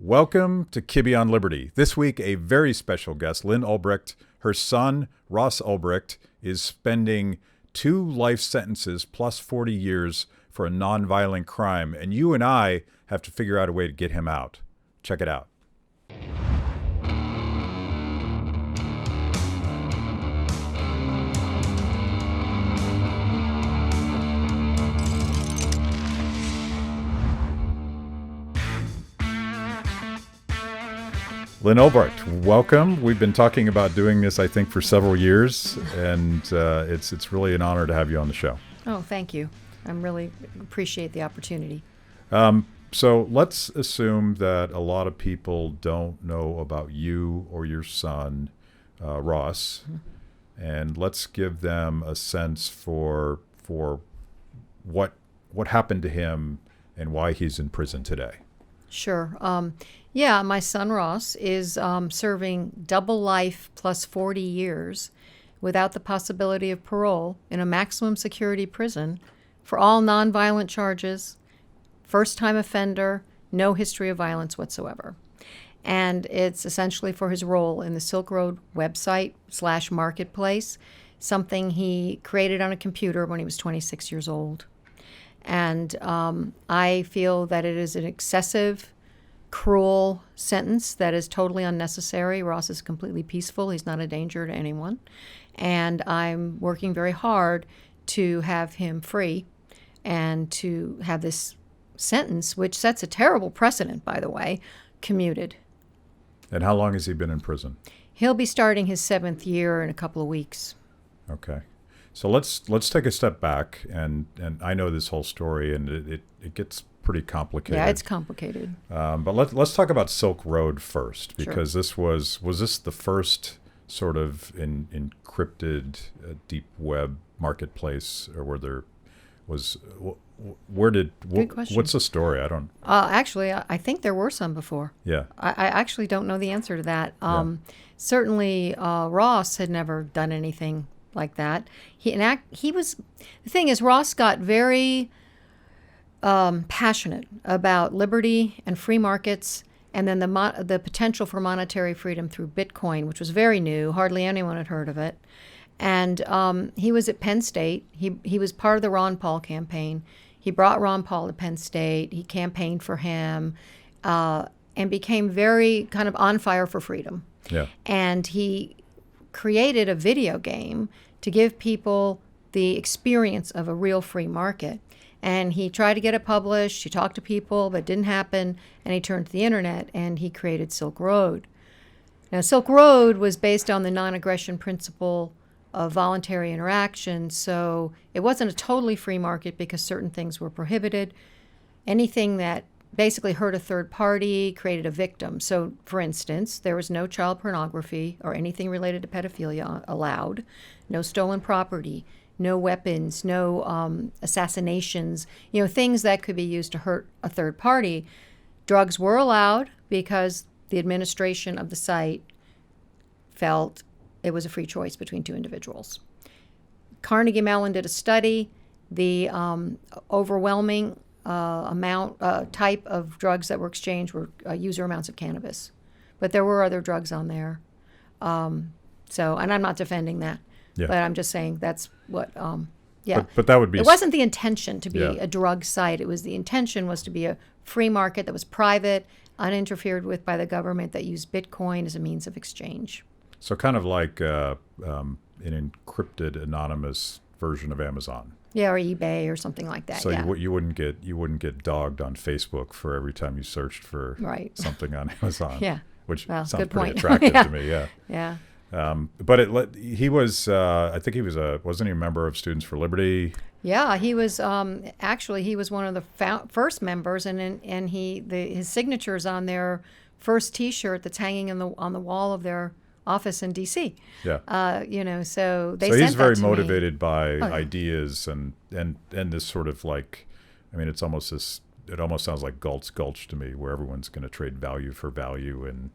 Welcome to Kibbe on Liberty. This week, a very special guest, Lyn Ulbricht. Her son, Ross Ulbricht, is spending 2 life sentences plus 40 years for a nonviolent crime, and you and I have to figure out a way to get him out. Check it out. Lyn Ulbricht, welcome. We've been talking about doing this, I think, for several years, and it's really an honor to have you on the show. Oh, thank you. I really appreciate the opportunity. So let's assume that a lot of people don't know about you or your son, Ross, and let's give them a sense for what happened to him and why he's in prison today. Sure. My son Ross is serving double life plus 40 years without the possibility of parole in a maximum security prison for all nonviolent charges, first-time offender, no history of violence whatsoever. And it's essentially for his role in the Silk Road website / marketplace, something he created on a computer when he was 26 years old. And I feel that it is an excessive, cruel sentence that is totally unnecessary. Ross is completely peaceful. He's not a danger to anyone. And I'm working very hard to have him free and to have this sentence, which sets a terrible precedent, by the way, commuted. And how long has he been in prison? He'll be starting his 7th year in a couple of weeks. Okay. So let's take a step back, and I know this whole story, and it gets pretty complicated. Yeah, it's complicated. But let's talk about Silk Road first, because Sure. this was this the first sort of encrypted deep web marketplace, or where there was Good question. What's the story? I don't. Actually, I think there were some before. Yeah. I actually don't know the answer to that. Yeah. Certainly, Ross had never done anything like that. The thing is, Ross got very passionate about liberty and free markets, and then the potential for monetary freedom through Bitcoin, which was very new. Hardly anyone had heard of it. And he was at Penn State. He was part of the Ron Paul campaign. He brought Ron Paul to Penn State. He campaigned for him and became very kind of on fire for freedom. Yeah. And he created a video game to give people the experience of a real free market. And he tried to get it published. He talked to people, but it didn't happen. And he turned to the internet and he created Silk Road. Now, Silk Road was based on the non-aggression principle of voluntary interaction. So it wasn't a totally free market because certain things were prohibited. Anything that basically hurt a third party created a victim. So, for instance, there was no child pornography or anything related to pedophilia allowed, no stolen property, no weapons, no assassinations, things that could be used to hurt a third party. Drugs were allowed because the administration of the site felt it was a free choice between 2 individuals. Carnegie Mellon did a study. The overwhelming type of drugs that were exchanged were user amounts of cannabis. But there were other drugs on there. And I'm not defending that. Yeah. But I'm just saying that's what, But that would be. It wasn't the intention to be Yeah. a drug site. The intention was to be a free market that was private, uninterfered with by the government, that used Bitcoin as a means of exchange. So kind of like an encrypted, anonymous version of Amazon. Yeah, or eBay or something like that. So yeah. you wouldn't get dogged on Facebook for every time you searched for Right. something on Amazon. Yeah. Which Well, sounds good pretty point. attractive Yeah. to me. Yeah. Yeah. But he was. I think he was wasn't he a member of Students for Liberty? Yeah, he was actually he was one of the first members, and his signature's on their first T-shirt that's hanging on the wall of their office in D.C. Yeah. So they. So sent he's very that to motivated me. by yeah. ideas and this sort of like, I mean, it's almost this. It almost sounds like Galt's Gulch to me, where everyone's going to trade value for value and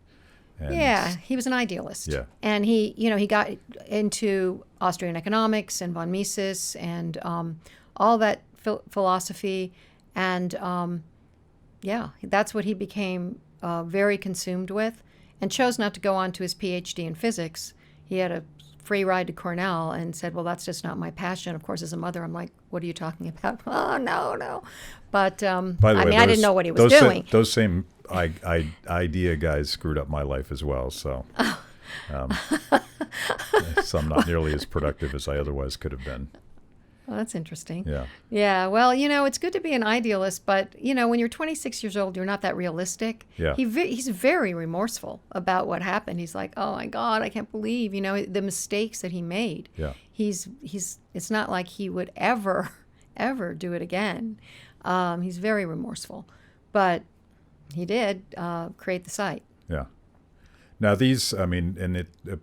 yeah, he was an idealist. Yeah. And he got into Austrian economics and von Mises and all that philosophy. And, that's what he became very consumed with, and chose not to go on to his PhD in physics. He had a free ride to Cornell and said, well, that's just not my passion. Of course, as a mother, I'm like, what are you talking about? Oh, no. But, By the way, I didn't know what he was doing. Those same idea guys screwed up my life as well, so... so I'm not nearly as productive as I otherwise could have been. Well, that's interesting. Yeah. Yeah. Well, it's good to be an idealist, but, when you're 26 years old, you're not that realistic. Yeah. He's very remorseful about what happened. He's like, oh, my God, I can't believe, the mistakes that he made. Yeah. It's not like he would ever do it again. He's very remorseful. But he did create the site. Yeah. Now these,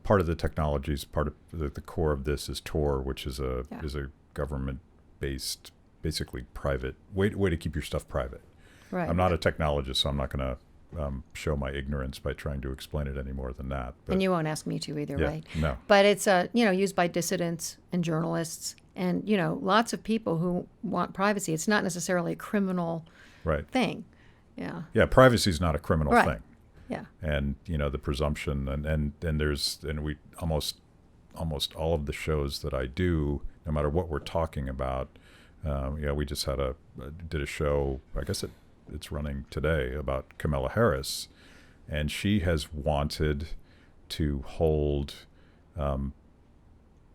part of the technologies, part of the core of this is Tor, which is a government-based, basically private way to keep your stuff private. Right. I'm not a technologist, so I'm not going to show my ignorance by trying to explain it any more than that. But, and you won't ask me to either, yeah, right? No. But it's used by dissidents and journalists, and lots of people who want privacy. It's not necessarily a criminal thing. Yeah. Yeah, privacy is not a criminal thing. Yeah. And the presumption and we almost all of the shows that I do, no matter what we're talking about, we just did a show, I guess it's running today, about Kamala Harris, and she has wanted to hold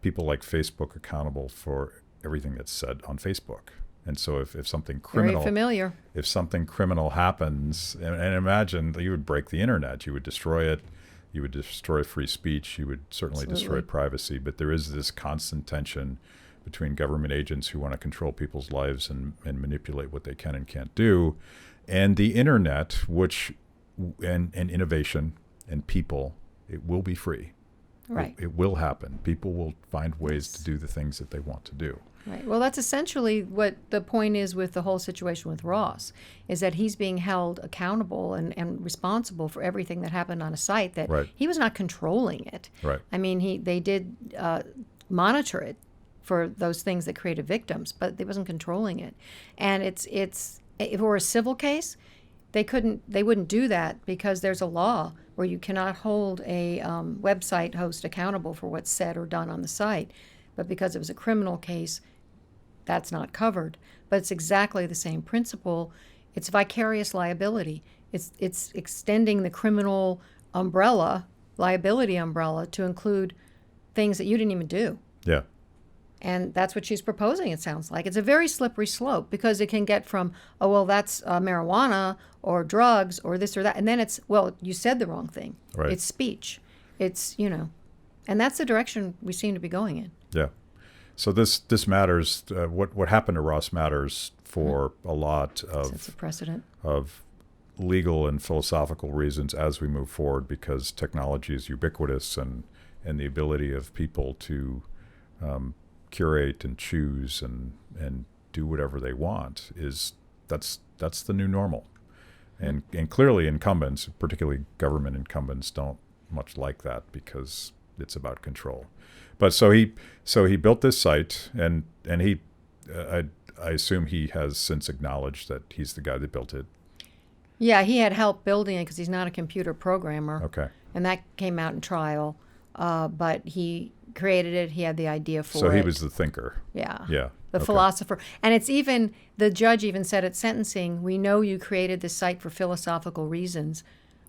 people like Facebook accountable for everything that's said on Facebook. And so if something criminal, very familiar. If something criminal happens, and imagine you would break the internet, you would destroy it, you would destroy free speech, you would certainly destroy privacy. But there is this constant tension between government agents who want to control people's lives and manipulate what they can and can't do, and the internet, which and innovation and people. It will be free. Right. It will happen. People will find ways to do the things that they want to do. Right. Well, that's essentially what the point is with the whole situation with Ross, is that he's being held accountable and responsible for everything that happened on a site that he was not controlling it. Right. I mean, they did monitor it for those things that created victims, but they wasn't controlling it. And it's if it were a civil case, they wouldn't do that because there's a law where you cannot hold a website host accountable for what's said or done on the site. But because it was a criminal case, that's not covered. But it's exactly the same principle. It's vicarious liability. It's extending the criminal liability umbrella, to include things that you didn't even do. Yeah. And that's what she's proposing, it sounds like. It's a very slippery slope, because it can get from, oh, well, that's marijuana or drugs or this or that. And then it's, well, you said the wrong thing. Right. It's speech. It's, and that's the direction we seem to be going in. Yeah. So this matters. What happened to Ross matters for a lot Sets a precedent of legal and philosophical reasons as we move forward, because technology is ubiquitous, and the ability of people to curate and choose and do whatever they want that's the new normal. And clearly incumbents, particularly government incumbents, don't much like that, because it's about control. But so he built this site, and he I assume he has since acknowledged that he's the guy that built it. Yeah, he had help building it because he's not a computer programmer. Okay. And that came out in trial. But he created it. He had the idea for it. So he was the thinker. Yeah. Yeah. The philosopher. And it's even, the judge even said at sentencing, we know you created this site for philosophical reasons.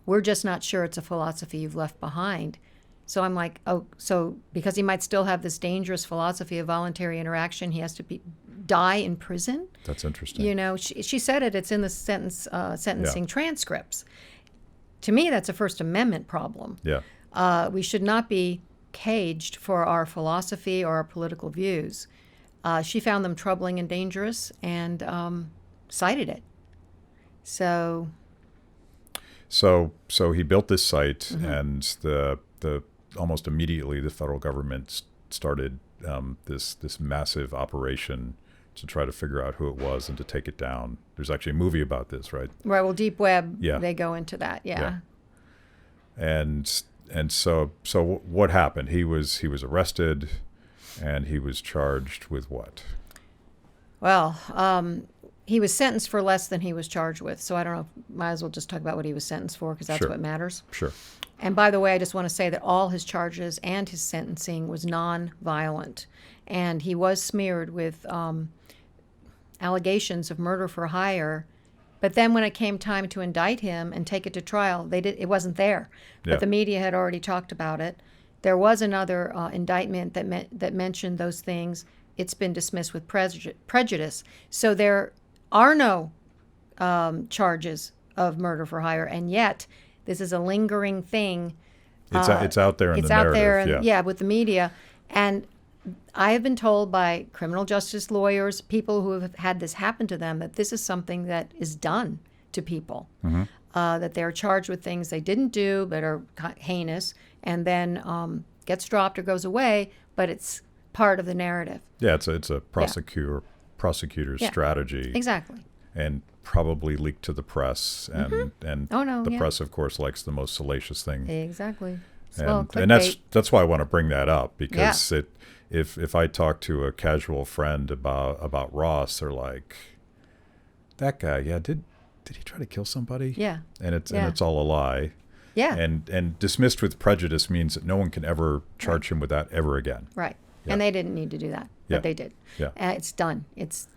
We're just not sure it's a philosophy you've left behind. So I'm like, oh, so because he might still have this dangerous philosophy of voluntary interaction, he has to die in prison? That's interesting. She said it. It's in the sentencing transcripts. To me, that's a First Amendment problem. Yeah. We should not be caged for our philosophy or our political views. She found them troubling and dangerous, and cited it. So he built this site, and the almost immediately the federal government started this massive operation to try to figure out who it was and to take it down. There's actually a movie about this, right? Right. Well, Deep Web. Yeah. They go into that. Yeah. And so what happened? He was arrested, and he was charged with what? Well, he was sentenced for less than he was charged with. So I don't know. Might as well just talk about what he was sentenced for, because that's Sure. what matters. Sure. And by the way, I just want to say that all his charges and his sentencing was non-violent. And he was smeared with allegations of murder for hire. But then when it came time to indict him and take it to trial, it wasn't there. Yeah. But the media had already talked about it. There was another indictment that mentioned those things. It's been dismissed with prejudice. So there are no charges of murder for hire, and yet this is a lingering thing. It's out there in the narrative. It's out there, with the media. And I have been told by criminal justice lawyers, people who have had this happen to them, that this is something that is done to people. Mm-hmm. That they're charged with things they didn't do but are heinous, and then gets dropped or goes away, but it's part of the narrative. Yeah, it's a prosecutor's strategy. Exactly. And probably leaked to the press, and the press, of course, likes the most salacious thing. Exactly. And that's why I want to bring that up, because if I talk to a casual friend about Ross, they're like, that guy, did he try to kill somebody? Yeah. And it's all a lie. Yeah. And dismissed with prejudice means that no one can ever charge him with that ever again. Right. Yeah. And they didn't need to do that, but they did. Yeah. It's done. It's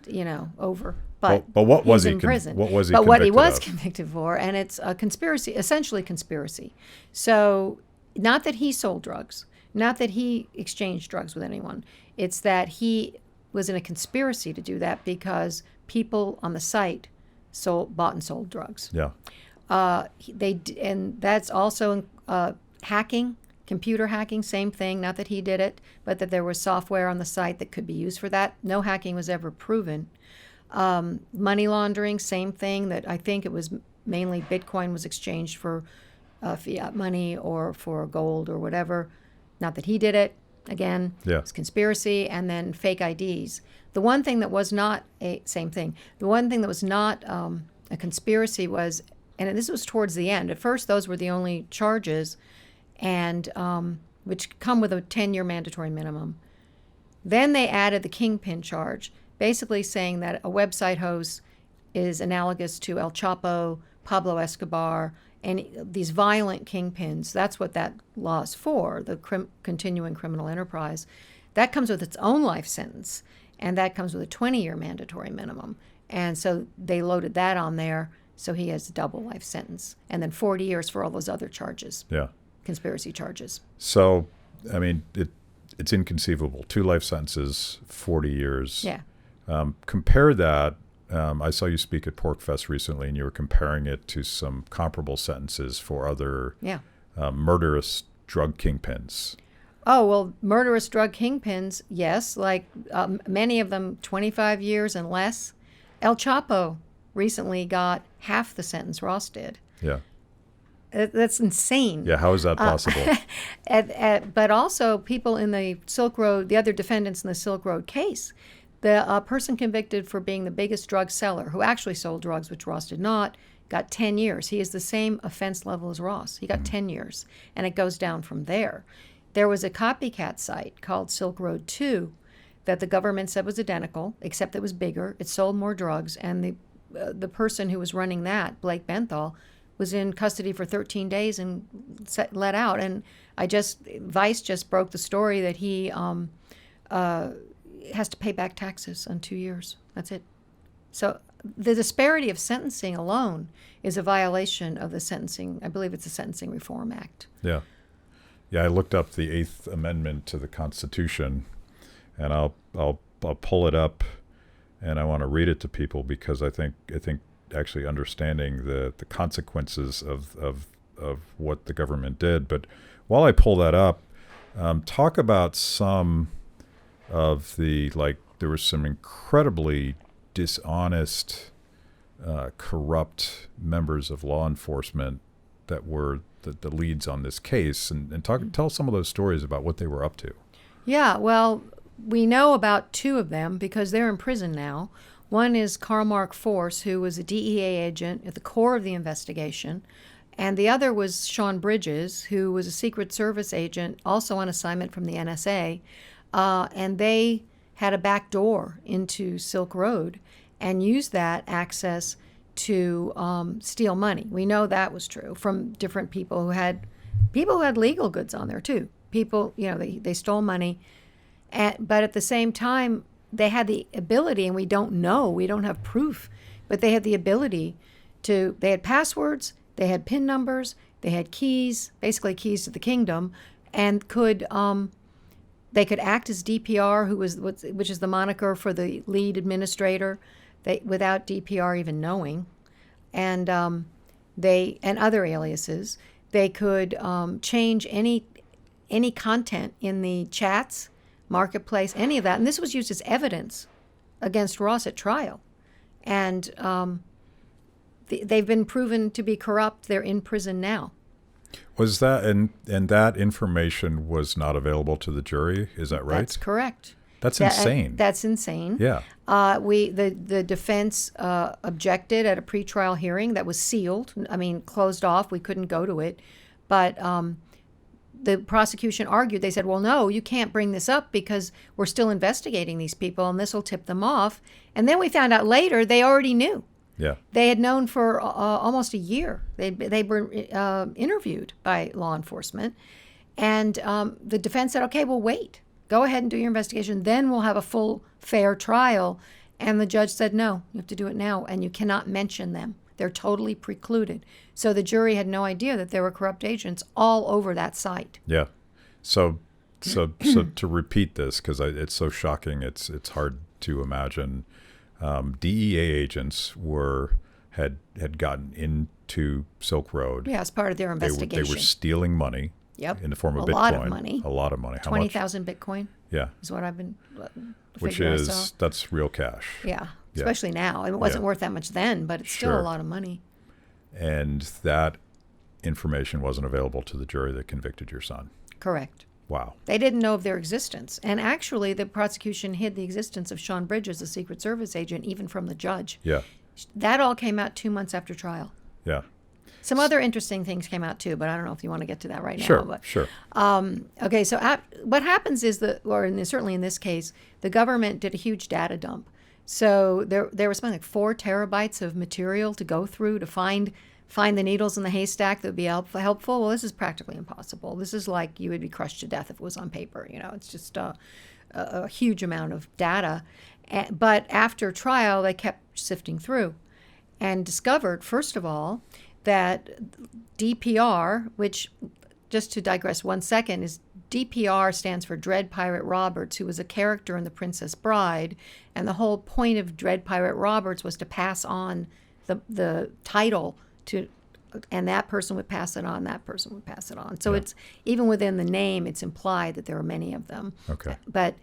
over. But what was he in prison? What was he? But what he was of? convicted for, and it's a conspiracy, essentially conspiracy. So not that he sold drugs, not that he exchanged drugs with anyone. It's that he was in a conspiracy to do that because people on the site bought and sold drugs. Yeah. And that's also hacking. Computer hacking, same thing. Not that he did it, but that there was software on the site that could be used for that. No hacking was ever proven. Money laundering, same thing. That I think it was mainly Bitcoin was exchanged for fiat money or for gold or whatever. Not that he did it. Again, it's conspiracy. And then fake IDs. The one thing that was not same thing. The one thing that was not a conspiracy was, and this was towards the end. At first, those were the only charges, and which come with a 10-year mandatory minimum. Then they added the kingpin charge, basically saying that a website host is analogous to El Chapo, Pablo Escobar, and these violent kingpins. That's what that law is for, the continuing criminal enterprise. That comes with its own life sentence, and that comes with a 20-year mandatory minimum. And so they loaded that on there, so he has a double life sentence, and then 40 years for all those other charges. Yeah. Conspiracy charges. So, I mean, it's inconceivable. 2 life sentences, 40 years. Yeah. Compare that. I saw you speak at PorcFest recently, and you were comparing it to some comparable sentences for other murderous drug kingpins. Oh, well, murderous drug kingpins, yes. Like many of them, 25 years and less. El Chapo recently got half the sentence Ross did. Yeah. That's insane. Yeah, how is that possible? But also people in the Silk Road, the other defendants in the Silk Road case, the person convicted for being the biggest drug seller, who actually sold drugs, which Ross did not, got 10 years. He is the same offense level as Ross. He got 10 years, and it goes down from there. There was a copycat site called Silk Road 2 that the government said was identical, except it was bigger. It sold more drugs, and the person who was running that, Blake Benthal, was in custody for 13 days and let out. And Vice just broke the story that he has to pay back taxes on 2 years. That's it. So the disparity of sentencing alone is a violation of the sentencing. I believe it's the Sentencing Reform Act. Yeah. Yeah, I looked up the 8th Amendment to the Constitution, and I'll pull it up, and I want to read it to people because I think actually understanding the consequences of what the government did. But while I pull that up, talk about some of there was some incredibly dishonest, corrupt members of law enforcement that were the leads on this case, and tell some of those stories about what they were up to. Yeah, well, we know about 2 of them because they're in prison now. One is Karl Mark Force, who was a DEA agent at the core of the investigation. And the other was Sean Bridges, who was a Secret Service agent, also on assignment from the NSA. And they had a back door into Silk Road. and use that access to steal money. We know that was true from different people who had legal goods on there too. People, they stole money, but at the same time, they had the ability, and we don't have proof, but they had the ability they had passwords, they had PIN numbers, they had keys, basically keys to the kingdom, and they could act as DPR, which is the moniker for the lead administrator, without DPR even knowing, and other aliases. They could change any content in the chats, marketplace, any of that, and this was used as evidence against Ross at trial, and they've been proven to be corrupt. They're in prison now. Was that and that information was not available to the jury? Is that right? That's correct. That's insane. That's insane. Yeah. The defense objected at a pretrial hearing that was sealed. I mean, closed off. We couldn't go to it, but the prosecution argued. They said, "Well, no, you can't bring this up because we're still investigating these people, and this will tip them off." And then we found out later they already knew. Yeah. They had known for almost a year. They were interviewed by law enforcement, and the defense said, "Okay, well, wait. Go ahead and do your investigation. Then we'll have a full, fair trial." And the judge said, "No, you have to do it now, and you cannot mention them. They're totally precluded." So the jury had no idea that there were corrupt agents all over that site. Yeah. So to repeat this, because it's so shocking, it's hard to imagine. DEA agents had gotten into Silk Road. Yeah, as part of their investigation. They were stealing money. Yep. In the form of Bitcoin. A lot of money. How 20,000 Bitcoin. Yeah. Is what I've been. Which is that's real cash. Yeah. Especially now. It wasn't worth that much then, but it's still a lot of money. And that information wasn't available to the jury that convicted your son. Correct. Wow. They didn't know of their existence. And actually, the prosecution hid the existence of Sean Bridges, the Secret Service agent, even from the judge. Yeah. That all came out 2 months after trial. Yeah. Some other interesting things came out too, but I don't know if you want to get to that right now. But, sure. Okay, so what happens is certainly in this case, the government did a huge data dump. So there was something like 4 terabytes of material to go through to find the needles in the haystack that would be helpful. Well, this is practically impossible. This is like you would be crushed to death if it was on paper. It's just a huge amount of data. But after trial, they kept sifting through and discovered, first of all, that DPR, which, just to digress 1 second, is DPR stands for Dread Pirate Roberts, who was a character in The Princess Bride, and the whole point of Dread Pirate Roberts was to pass on the title to, and that person would pass it on, that person would pass it on. So it's even within the name, it's implied that there are many of them. Okay. But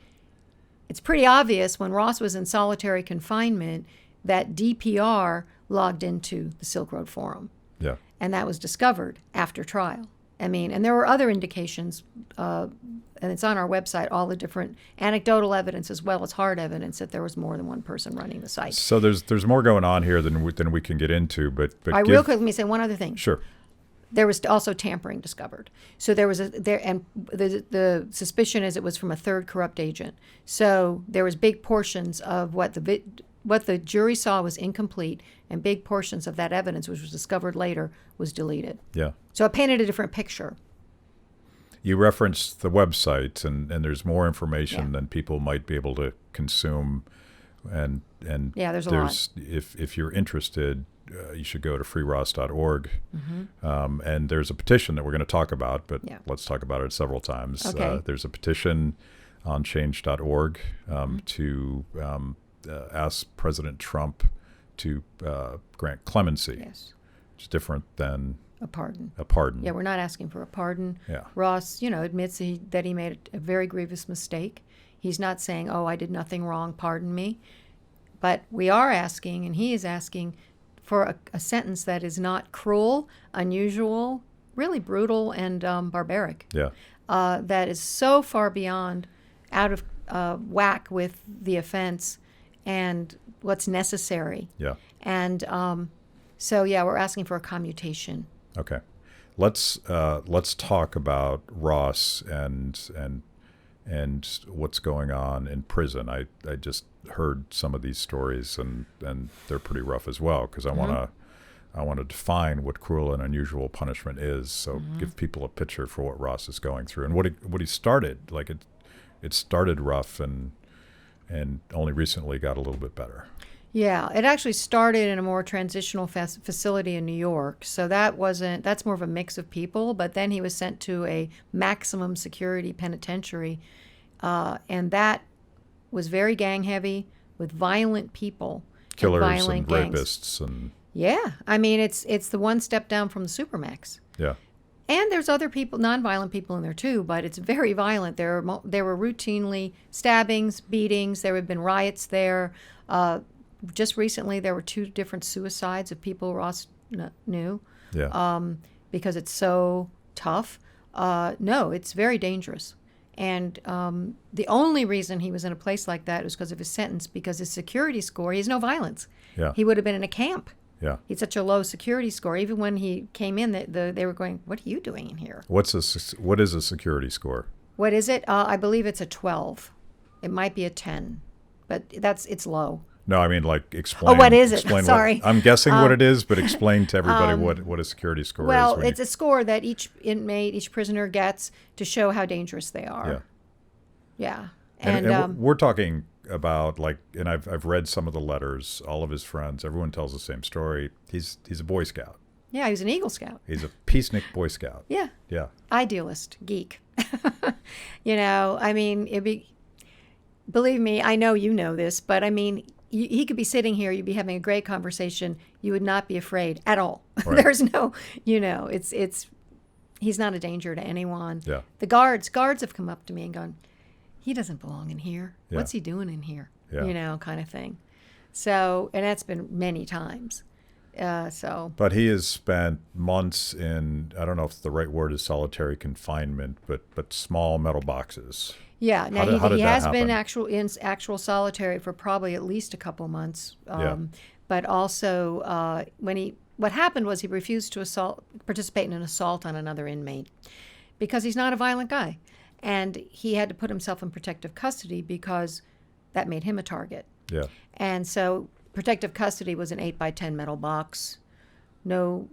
it's pretty obvious when Ross was in solitary confinement that DPR logged into the Silk Road Forum. Yeah. And that was discovered after trial. I mean, and there were other indications, and it's on our website, all the different anecdotal evidence as well as hard evidence that there was more than one person running the site. So there's more going on here than we can get into, but real quick, let me say one other thing. Sure. There was also tampering discovered. So the suspicion is it was from a third corrupt agent. So there was big portions of what the jury saw was incomplete, and big portions of that evidence, which was discovered later, was deleted. Yeah. So it painted a different picture. You referenced the website, and there's more information than people might be able to consume. And there's a lot. If you're interested, you should go to freeross.org. And there's a petition that we're going to talk about, but let's talk about it several times. Okay. There's a petition on change.org to ask President Trump to grant clemency. Yes. Which is different than a pardon. A pardon. Yeah, we're not asking for a pardon. Yeah. Ross, admits that he made a very grievous mistake. He's not saying, "Oh, I did nothing wrong, pardon me." But we are asking, and he is asking, for a sentence that is not cruel, unusual, really brutal, and barbaric. Yeah. That is so far beyond, out of whack with the offense and what's necessary. Yeah. And we're asking for a commutation. Okay. Let's talk about Ross and and what's going on in prison. I just heard some of these stories, and they're pretty rough as well, because I want to define what cruel and unusual punishment is. So give people a picture for what Ross is going through and what he started. Like it started rough and only recently got a little bit better. Yeah, it actually started in a more transitional facility in New York. So that's more of a mix of people. But then he was sent to a maximum security penitentiary. And that was very gang heavy with violent people. Killers and violent gangs. Rapists and... Yeah. I mean, it's the one step down from the Supermax. Yeah. And there's other people, nonviolent people in there too, but it's very violent. There were routinely stabbings, beatings. There have been riots there. Just recently, there were 2 different suicides of people Ross knew. Yeah. Because it's so tough. No, it's very dangerous. And the only reason he was in a place like that was because of his sentence, because his security score, he has no violence. Yeah. He would have been in a camp. Yeah. He had such a low security score. Even when he came in, they were going, "What are you doing in here?" What is a security score? What is it? I believe it's a 12. It might be a 10, but it's low. No, I mean, like, explain. Oh, what is it? Explain Sorry. I'm guessing what it is, but explain to everybody what a security score is. Well, it's a score that each inmate, each prisoner gets to show how dangerous they are. Yeah. Yeah. And we're talking about, like, and I've read some of the letters, all of his friends, everyone tells the same story. He's a Boy Scout. Yeah, he was an Eagle Scout. He's a peacenik Boy Scout. Yeah. Yeah. Idealist, geek. I mean, believe me, I know you know this, but I mean, he could be sitting here, you'd be having a great conversation, you would not be afraid at all. Right. There's no, he's not a danger to anyone. Yeah. The guards have come up to me and gone, he doesn't belong in here. Yeah. What's he doing in here? Yeah. Kind of thing. So, and that's been many times. But he has spent months in, I don't know if the right word is solitary confinement, but small metal boxes. Yeah. Now How did he that has been happen? in actual solitary for probably at least a couple months. Yeah. But also what happened was he refused to participate in an assault on another inmate because he's not a violent guy. And he had to put himself in protective custody because that made him a target. Yeah. And so protective custody was an 8x10 metal box. No,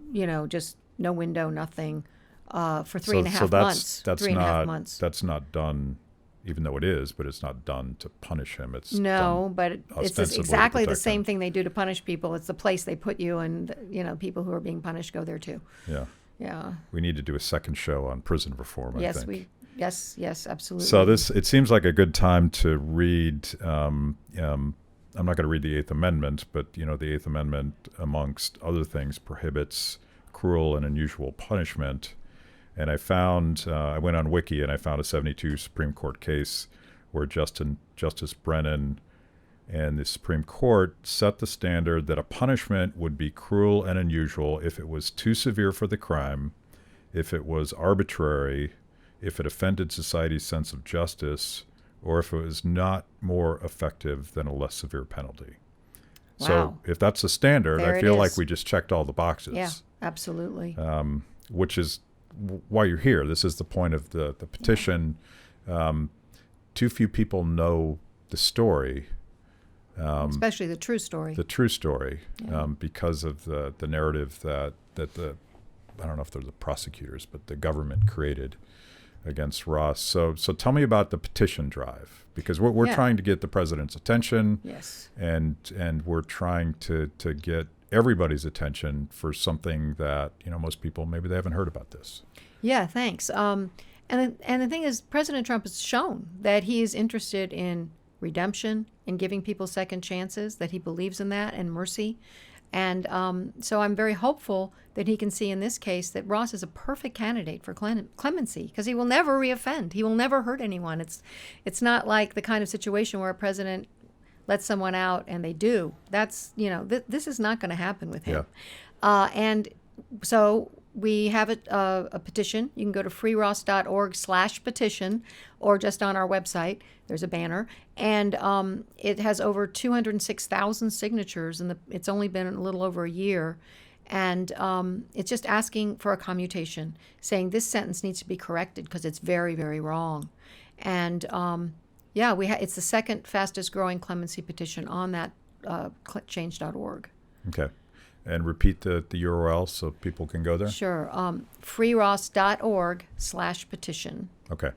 just no window, nothing, for 3.5 months. That's 3.5 months. That's not done, even though it is, but it's not done to punish him. It's no, but it's ostensibly exactly to the protect same him. thing they do to punish people. It's the place they put you, and people who are being punished go there too. Yeah. Yeah. We need to do a second show on prison reform, I think. Yes, absolutely. So it seems like a good time to read. I'm not going to read the Eighth Amendment, but the Eighth Amendment, amongst other things, prohibits cruel and unusual punishment. And I found, I went on Wiki and I found a 72 Supreme Court case where Justice Brennan and the Supreme Court set the standard that a punishment would be cruel and unusual if it was too severe for the crime, if it was arbitrary, if it offended society's sense of justice, or if it was not more effective than a less severe penalty. Wow. So if that's the standard, There I it is. is. Like we just checked all the boxes. Yeah, absolutely. Which is why you're here. This is the point of the petition. Too few people know the story. Especially the true story. The true story, because of the narrative that the, I don't know if they're the prosecutors, but the government created against Ross. So tell me about the petition drive, because we're trying to get the president's attention. Yes. And we're trying to get everybody's attention for something that most people, maybe they haven't heard about this. Yeah, thanks. And the thing is, President Trump has shown that he is interested in redemption, in giving people second chances, that he believes in that, and mercy. And so I'm very hopeful that he can see in this case that Ross is a perfect candidate for clemency, because he will never reoffend. He will never hurt anyone. It's not like the kind of situation where a president lets someone out and they do. That's, this is not going to happen with him. Yeah. And so we have a petition. You can go to freeross.org/petition, or just on our website. There's a banner. And it has over 206,000 signatures, and it's only been a little over a year. And it's just asking for a commutation, saying this sentence needs to be corrected because it's very, very wrong. And it's the second fastest growing clemency petition on that change.org. Okay. And repeat the URL so people can go there? Sure. freeross.org/petition. Okay.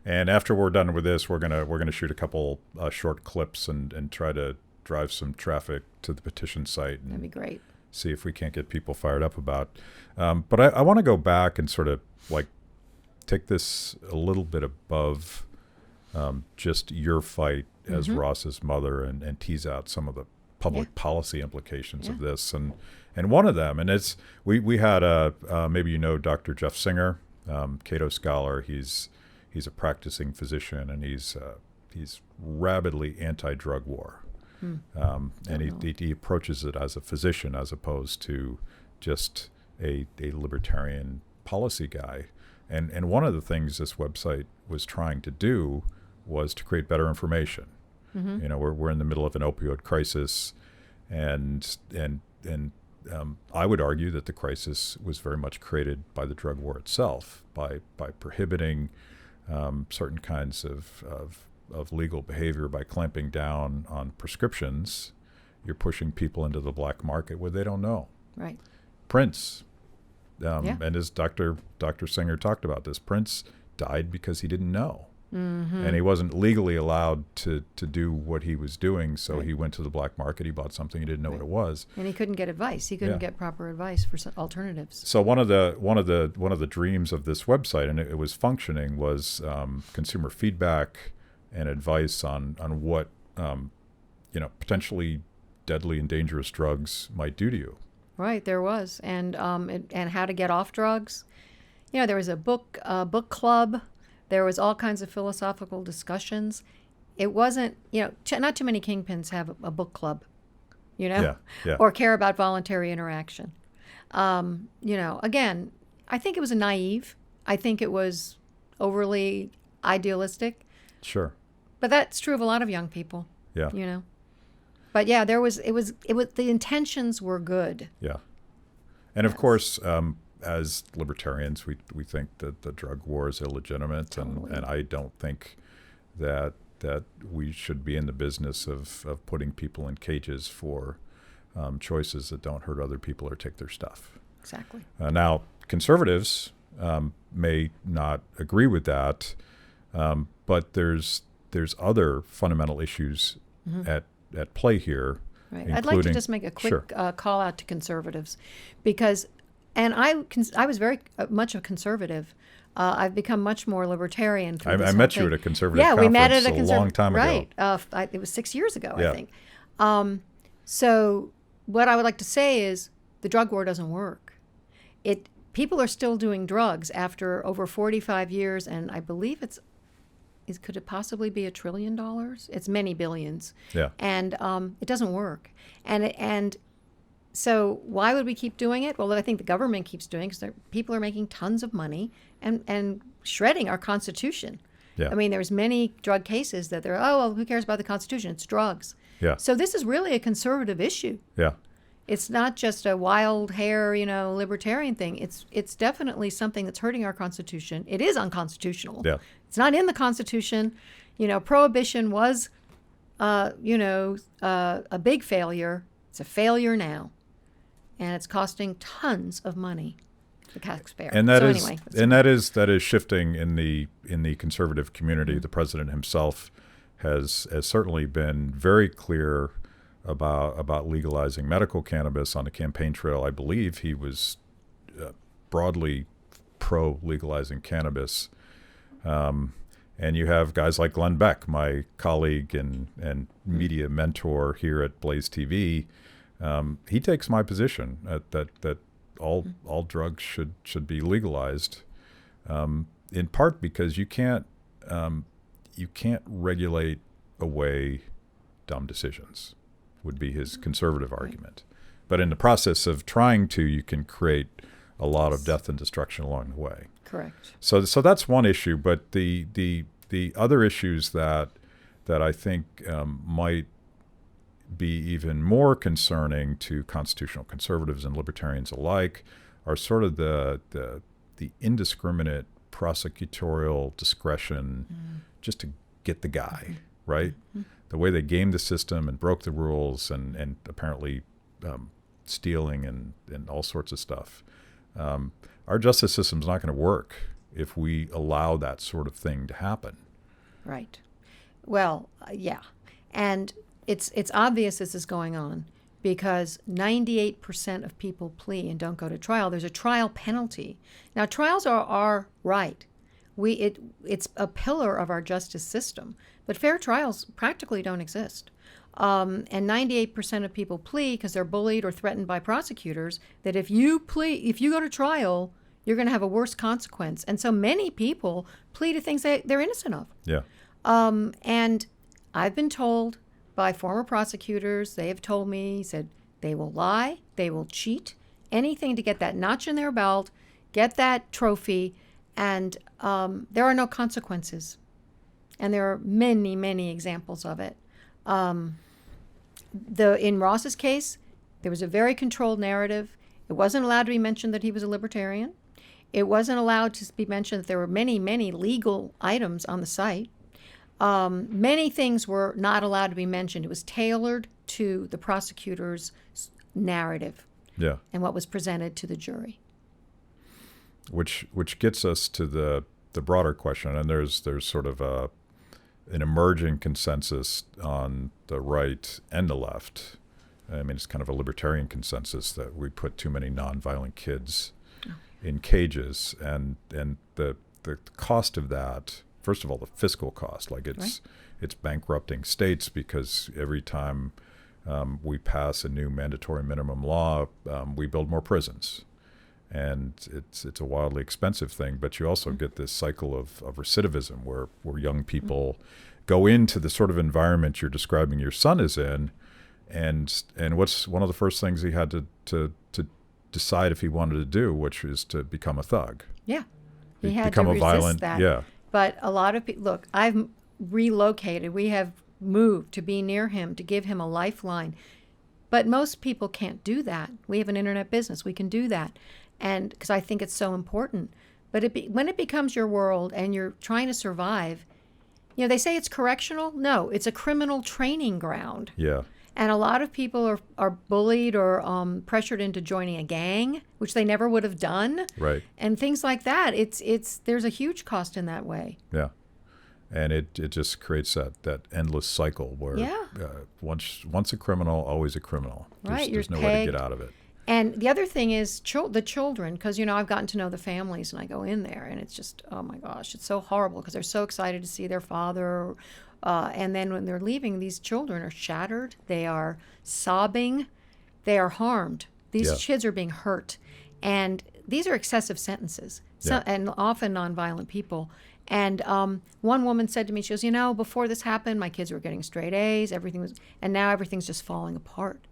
And after we're done with this, we're gonna shoot a couple short clips and try to drive some traffic to the petition site. And that'd be great. See if we can't get people fired up about. But I want to go back and sort of like take this a little bit above just your fight as Ross's mother and tease out some of the public policy implications of this. And one of them, and it's we had maybe you know Dr. Jeff Singer, Cato scholar. He's a practicing physician, and he's rabidly anti-drug war. And he approaches it as a physician as opposed to just a libertarian policy guy. And one of the things this website was trying to do was to create better information. You know, we're in the middle of an opioid crisis, and I would argue that the crisis was very much created by the drug war itself, by prohibiting certain kinds of legal behavior, by clamping down on prescriptions. You're pushing people into the black market where they don't know. Right. Prince, and as Dr. Singer talked about this, Prince died because he didn't know. And he wasn't legally allowed to do what he was doing, so he went to the black market. He bought something he didn't know what it was, and he couldn't get advice. He couldn't get proper advice for alternatives. So one of the dreams of this website, and it was functioning, was consumer feedback and advice on what potentially deadly and dangerous drugs might do to you. Right, there was, and how to get off drugs. You know, there was a book club. There was all kinds of philosophical discussions. It wasn't, not too many kingpins have a book club, or care about voluntary interaction. Again, I think it was naive. I think it was overly idealistic. Sure. But that's true of a lot of young people. Yeah. But yeah, it was the intentions were good. Yeah. And of course, as libertarians, we think that the drug war is illegitimate, and I don't think that we should be in the business of putting people in cages for choices that don't hurt other people or take their stuff. Exactly. Now, conservatives may not agree with that, but there's other fundamental issues at play here. Right. I'd like to just make a quick call out to conservatives, because. And I was very much a conservative. I've become much more libertarian. I met you at a conservative conference we met at a long time ago. Right. It was 6 years ago, I think. So what I would like to say is the drug war doesn't work. People are still doing drugs after over 45 years, and I believe could it possibly be $1 trillion? It's many billions. Yeah. And it doesn't work. And so why would we keep doing it? Well, I think the government keeps doing it because people are making tons of money and shredding our Constitution. Yeah. I mean, there's many drug cases that who cares about the Constitution? It's drugs. Yeah. So this is really a conservative issue. Yeah. It's not just a wild hair, libertarian thing. It's definitely something that's hurting our Constitution. It is unconstitutional. Yeah. It's not in the Constitution. Prohibition was, a big failure. It's a failure now. And it's costing tons of money to the taxpayer. And that is shifting in the conservative community. The president himself has certainly been very clear about legalizing medical cannabis on the campaign trail. I believe he was broadly pro legalizing cannabis. And you have guys like Glenn Beck, my colleague and media mentor here at Blaze TV. He takes my position that all drugs should be legalized, in part because you can't regulate away dumb decisions, would be his conservative argument. But in the process of trying to, you can create a lot of death and destruction along the way. Correct. So that's one issue. But the other issues that I think might be even more concerning to constitutional conservatives and libertarians alike are sort of the indiscriminate prosecutorial discretion just to get the guy, right? The way they gamed the system and broke the rules and apparently stealing and all sorts of stuff. Our justice system's not going to work if we allow that sort of thing to happen. Right. Well, yeah. And it's obvious this is going on because 98% of people plea and don't go to trial. There's a trial penalty. Now, trials are right. It's a pillar of our justice system, but fair trials practically don't exist. And 98% of people plea because they're bullied or threatened by prosecutors that if you go to trial, you're going to have a worse consequence. And so many people plea to things they're innocent of. Yeah. And I've been told by former prosecutors, they have told me, said they will lie, they will cheat, anything to get that notch in their belt, get that trophy, and there are no consequences. And there are many, many examples of it. In Ross's case, there was a very controlled narrative. It wasn't allowed to be mentioned that he was a libertarian. It wasn't allowed to be mentioned that there were many, many legal items on the site. Many things were not allowed to be mentioned. It was tailored to the prosecutor's narrative and what was presented to the jury. Which gets us to the broader question, and there's sort of an emerging consensus on the right and the left. I mean, it's kind of a libertarian consensus that we put too many nonviolent kids in cages, and the cost of that. First of all, the fiscal cost, like it's bankrupting states because every time we pass a new mandatory minimum law, we build more prisons. And it's a wildly expensive thing, but you also get this cycle of recidivism where young people go into the sort of environment you're describing your son is in, and what's one of the first things he had to decide if he wanted to do, which is to become a thug. Yeah, he had become to a resist violent, that. yeah. But a lot of people, look, I've relocated. We have moved to be near him, to give him a lifeline. But most people can't do that. We have an internet business. We can do that. And because I think it's so important. But when it becomes your world and you're trying to survive, they say it's correctional. No, it's a criminal training ground. Yeah. And a lot of people are bullied or pressured into joining a gang, which they never would have done. Right. And things like that. There's a huge cost in that way. Yeah. And it just creates that endless cycle where once a criminal, always a criminal. There's no way to get out of it. And the other thing is the children, because, I've gotten to know the families and I go in there and it's just, oh my gosh, it's so horrible because they're so excited to see their father. And then when they're leaving, these children are shattered. They are sobbing. They are harmed. These kids are being hurt. And these are excessive sentences, and often nonviolent people. And one woman said to me, she goes, before this happened, my kids were getting straight A's, and now everything's just falling apart.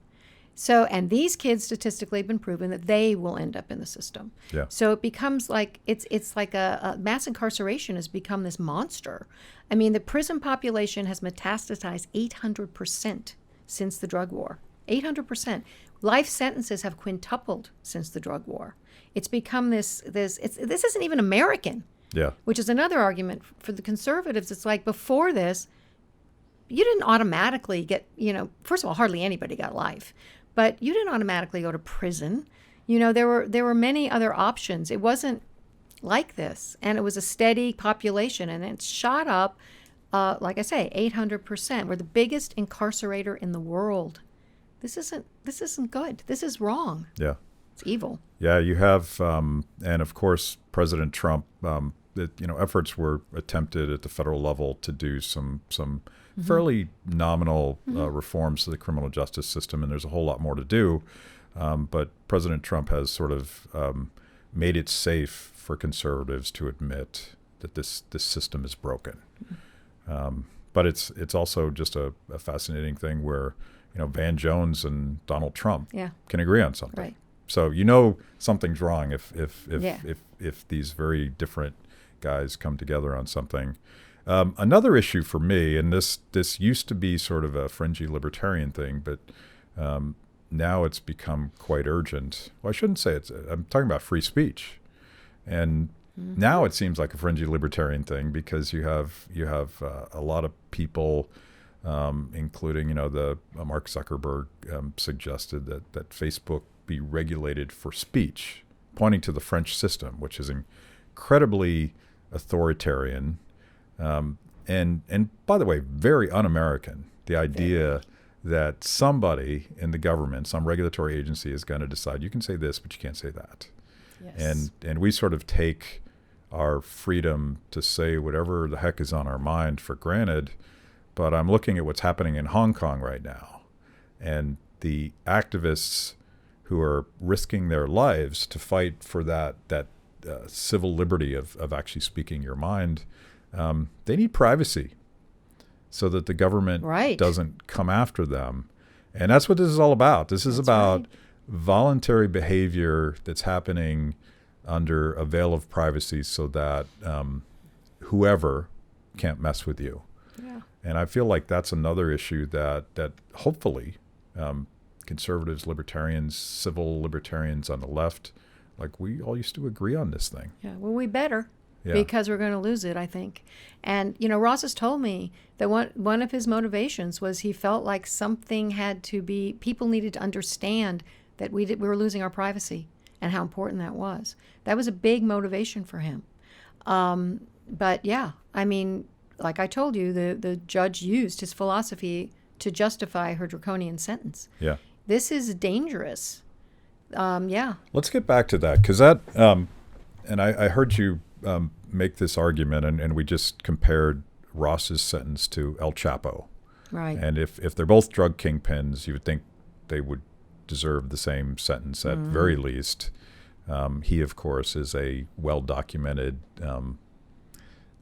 So, and these kids statistically have been proven that they will end up in the system. Yeah. So it becomes like, it's like a mass incarceration has become this monster. I mean, the prison population has metastasized 800% since the drug war. 800%. Life sentences have quintupled since the drug war. It's become this isn't even American. Yeah. Which is another argument for the conservatives. It's like before this, you didn't automatically get, first of all, hardly anybody got life, but you didn't automatically go to prison. There were many other options. It wasn't like this, and it was a steady population, and it shot up, like I say, 800%. We're the biggest incarcerator in the world. This isn't good. This is wrong. Yeah. It's evil. Yeah, you have, and of course, President Trump. Efforts were attempted at the federal level to do some fairly nominal reforms to the criminal justice system, and there's a whole lot more to do. But President Trump has sort of made it safe for conservatives to admit that this system is broken. But it's also just a fascinating thing where Van Jones and Donald Trump can agree on something. Right. So something's wrong if these very different guys come together on something. Another issue for me, and this used to be sort of a fringy libertarian thing, but now it's become quite urgent. Well, I shouldn't say I'm talking about free speech. And now it seems like a fringy libertarian thing because you have a lot of people, including the Mark Zuckerberg suggested that Facebook be regulated for speech, pointing to the French system, which is incredibly authoritarian, and by the way, very un-American. The idea that somebody in the government, some regulatory agency, is going to decide you can say this, but you can't say that. Yes. And we sort of take our freedom to say whatever the heck is on our mind for granted. But I'm looking at what's happening in Hong Kong right now, and the activists who are risking their lives to fight for that civil liberty of actually speaking your mind. They need privacy so that the government doesn't come after them. And that's what this is all about. This is about voluntary behavior that's happening under a veil of privacy so that whoever can't mess with you. Yeah. And I feel like that's another issue that hopefully conservatives, libertarians, civil libertarians on the left, like we all used to agree on this thing. Yeah, well, we better. Yeah. Because we're going to lose it, I think. And, Ross has told me that one of his motivations was he felt like something had to be, people needed to understand that we were losing our privacy and how important that was. That was a big motivation for him. But yeah, I mean, like I told you, the judge used his philosophy to justify her draconian sentence. Yeah. This is dangerous. Yeah. Let's get back to that, because that, and I heard you make this argument, and we just compared Ross's sentence to El Chapo. Right. And if they're both drug kingpins, you would think they would deserve the same sentence at very least. He, of course, is a well-documented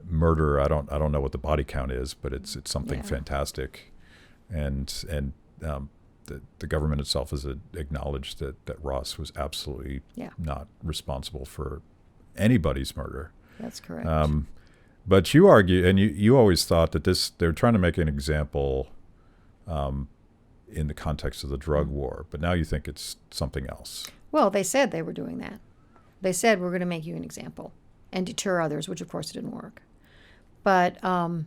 murderer. I don't know what the body count is, but it's something fantastic. And the government itself has acknowledged that Ross was absolutely not responsible for anybody's murder. That's correct. But you argue, and you always thought that they're trying to make an example in the context of the drug war, but now you think it's something else. Well, they said they were doing that. They said, we're going to make you an example and deter others, which of course didn't work. But I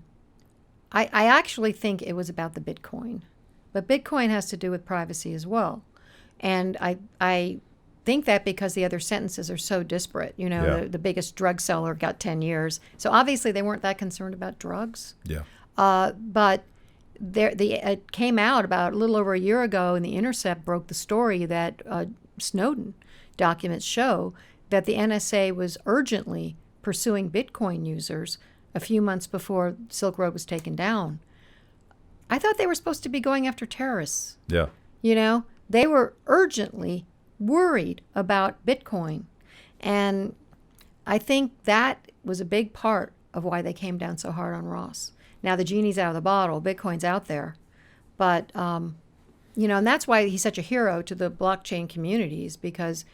actually think it was about the Bitcoin. But Bitcoin has to do with privacy as well. And I think that because the other sentences are so disparate. The biggest drug seller got 10 years. So obviously they weren't that concerned about drugs. Yeah. But it came out about a little over a year ago, and The Intercept broke the story that Snowden documents show that the NSA was urgently pursuing Bitcoin users a few months before Silk Road was taken down. I thought they were supposed to be going after terrorists. Yeah. They were urgently worried about Bitcoin. And I think that was a big part of why they came down so hard on Ross. Now the genie's out of the bottle. Bitcoin's out there. But, and that's why he's such a hero to the blockchain communities, because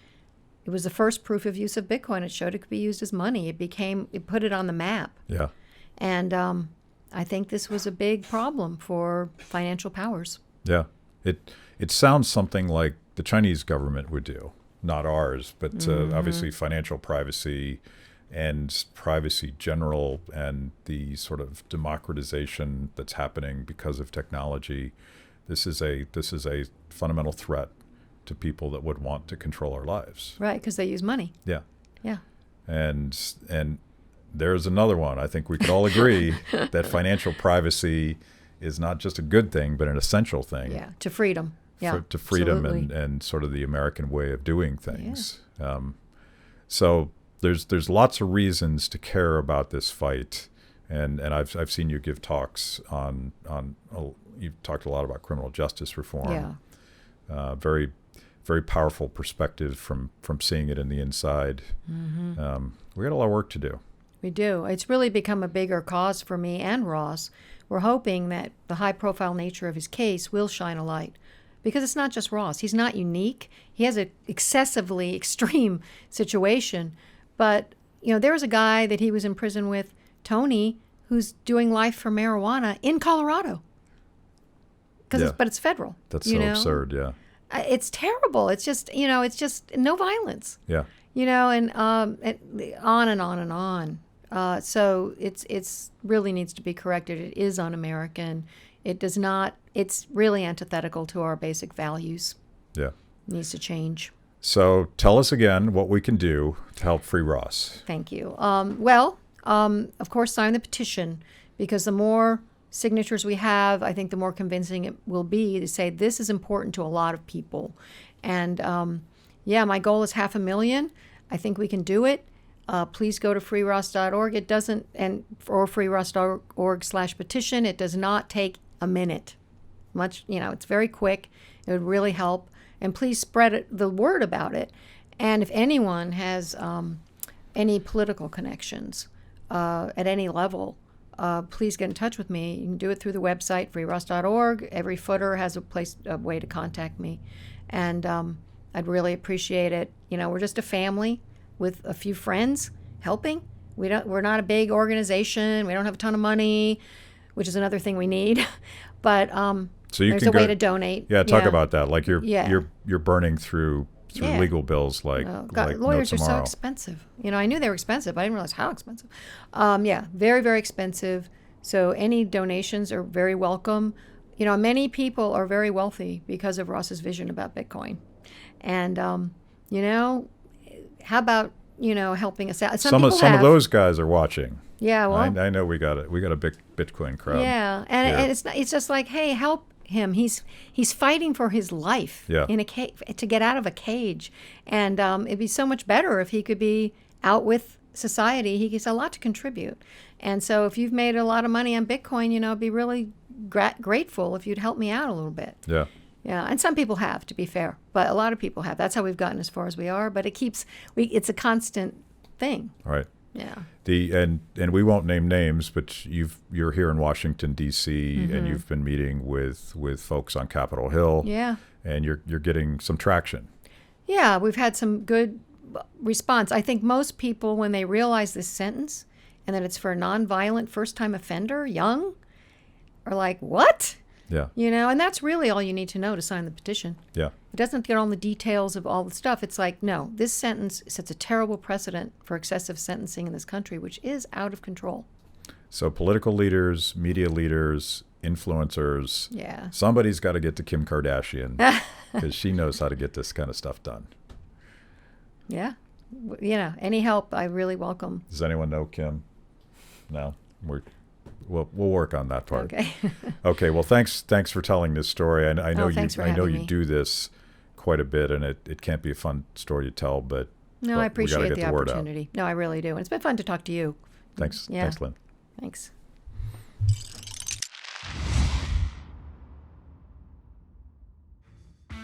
it was the first proof of use of Bitcoin. It showed it could be used as money. It put it on the map. Yeah. And I think this was a big problem for financial powers. Yeah. It sounds something like the Chinese government would do, not ours, but obviously financial privacy and privacy general, and the sort of democratization that's happening because of technology. This is a fundamental threat to people that would want to control our lives. Right, because they use money. Yeah. Yeah. And there's another one. I think we could all agree that financial privacy is not just a good thing, but an essential thing. Yeah, to freedom. Yeah, to freedom and sort of the American way of doing things. Yeah. So there's lots of reasons to care about this fight, and I've seen you give talks on you've talked a lot about criminal justice reform. Yeah. Very, very powerful perspective from seeing it in the inside. Mm-hmm. We got a lot of work to do. We do. It's really become a bigger cause for me and Ross. We're hoping that the high-profile nature of his case will shine a light. Because it's not just Ross. He's not unique. He has an excessively extreme situation. But, there was a guy that he was in prison with, Tony, who's doing life for marijuana in Colorado. But it's federal. That's so absurd, yeah. It's terrible. It's just, it's just no violence. Yeah. And on and on and on. So it's really needs to be corrected. It is un-American. It does not, it's really antithetical to our basic values. Yeah. It needs to change. So tell us again what we can do to help free Ross. Thank you. Of course, sign the petition, because the more signatures we have, I think the more convincing it will be to say this is important to a lot of people. And my goal is 500,000. I think we can do it. Please go to freeross.org. It doesn't, or freeross.org/petition. It does not take a minute. It's very quick. It would really help. And please spread the word about it. And if anyone has any political connections at any level, please get in touch with me. You can do it through the website, freeross.org. Every footer has a way to contact me. And I'd really appreciate it. We're just a family with a few friends helping. We're not a big organization. We don't have a ton of money, which is another thing we need. But so there's a way to donate. Yeah, talk about that. Like you're burning through legal bills like lawyers no are so tomorrow. expensive. I knew they were expensive. I didn't realize how expensive. Very, very expensive. So any donations are very welcome. Many people are very wealthy because of Ross's vision about Bitcoin. And, how about, helping us out? Some of those guys are watching. Yeah, well, I know we got a big Bitcoin crowd. Yeah, and it's just like, hey, help him. He's fighting for his life in a to get out of a cage, and it'd be so much better if he could be out with society. He has a lot to contribute, and so if you've made a lot of money on Bitcoin, I'd be really grateful if you'd help me out a little bit. Yeah. Yeah, and some people have, to be fair, but a lot of people have. That's how we've gotten as far as we are. But it's a constant thing. Right. Yeah. And we won't name names, but you're here in Washington D.C. and you've been meeting with folks on Capitol Hill. Yeah. And you're getting some traction. Yeah, we've had some good response. I think most people, when they realize this sentence and that it's for a nonviolent first-time offender, young, are like, what? Yeah. And that's really all you need to know to sign the petition. Yeah. It doesn't get all the details of all the stuff. It's like, no, this sentence sets a terrible precedent for excessive sentencing in this country, which is out of control. So political leaders, media leaders, influencers, somebody's got to get to Kim Kardashian because she knows how to get this kind of stuff done. Yeah. Any help, I really welcome. Does anyone know Kim? No? We'll work on that part. Okay. Okay. Well, thanks for telling this story. I know you do this quite a bit, and it can't be a fun story to tell, but I appreciate the opportunity. No, I really do, and it's been fun to talk to you. Thanks. Yeah. Thanks, Lyn. Thanks.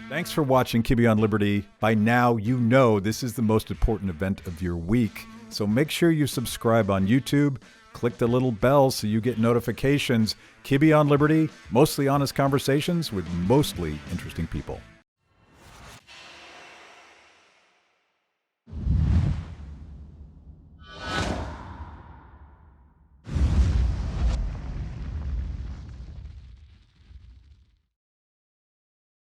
Thanks for watching Kibbe on Liberty. By now, you know this is the most important event of your week, so make sure you subscribe on YouTube. Click the little bell so you get notifications. Kibbe on Liberty, mostly honest conversations with mostly interesting people.